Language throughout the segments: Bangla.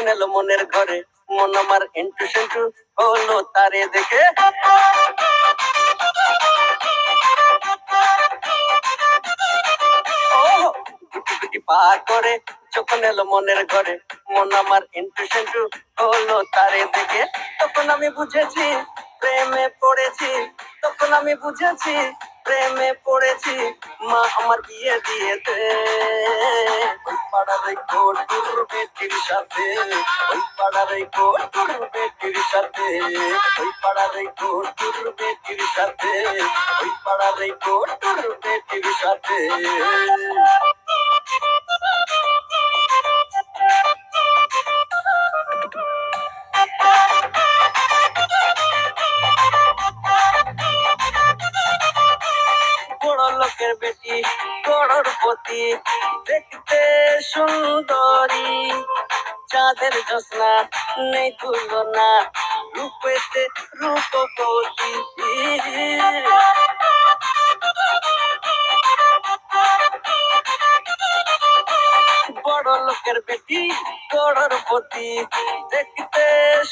যখন এলো মনের ঘরে, মন আমার এন্টু সেন্টু হলো তারে দেখে। গুটি গুটি পা করে যখন এলো মনের ঘরে, মন আমার এন্টু সেন্টু হলো তারে দেখে। তখন আমি বুঝেছি প্রেমে পড়েছি, তখন আমি বুঝেছি প্রেমে পড়েছি। মা আমার বিয়ে দিয়েছে ওই পাড়ার ওই কোটুর বেটির সাথে, ওই পাড়ার ওই কোটুর বেটির সাথে, ওই পাড়ার ওই কোটুর বেটির সাথে, ওই পাড়ার ওই কোটুর বেটির সাথে। বড় লোকের বেটি করোড়পতি, দেখতে সুন্দরী, চাঁদের জ্যোৎস্না নেই তুলনা, রূপেতে রূপবতী। বড় লোকের বেটি করোড়পতি, দেখতে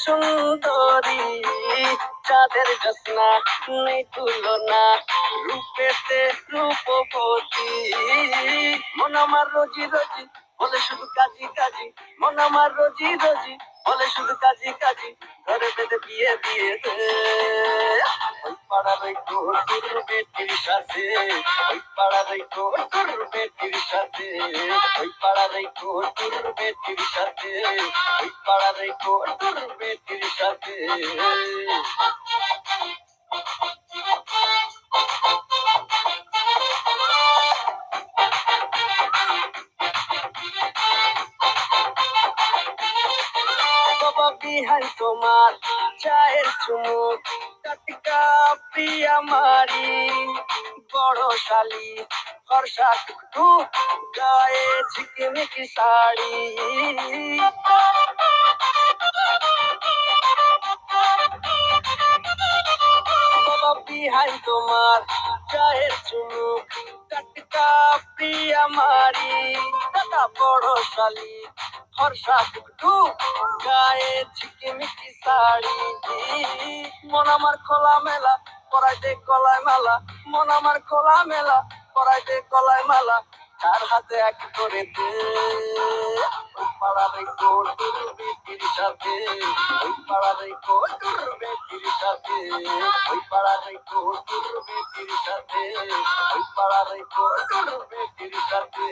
সুন্দরী, চাঁদের জ্যোৎস্না নেই তুলনা, রূপেতে রূপবতী। মন আমার রোজি রোজি বলে শুধু কাজী কাজী, মন আমার রোজি রোজি বলে শুধু কাজী কাজী, ঘরে বেঁধে বিয়ে দিয়েছে ওই পাড়ার ওই কোটুর বেটির সাথে, ওই পাড়ার ওই কোটুর বেটির সাথে, ওই পাড়ার ওই কোটুর বেটির সাথে, ওই পাড়ার ওই কোটুর বেটির সাথে। বাবা বিহাই তোমার চায়ের চুমুক, টাটকা প্রিয়া মারি, বড় শালি ফর্সা টুকটু, গায়ে ঝিকিমিকি শাড়ি। বাবা বিহাই তোমার চায়ের চুমুক, টাটকা প্রিয়া মারি, দাদা বড় শালি ফর্সা টুকটু, গায়ে ঝিকিমিকি শাড়ি। মন আমার খোলা মেলা পরাই দে গলায় মালা, মন আমার খোলা মেলা পরাই দে গলায় মালা, তার হাতে এক করে দে ওই পাড়ার ওই কোটুর বেটির সাথে, ওই পাড়ার ওই কোটুর বেটির সাথে, ওই পাড়ার ওই কোটুর বেটির সাথে, ওই পাড়ার ওই কোটুর বেটির সাথে।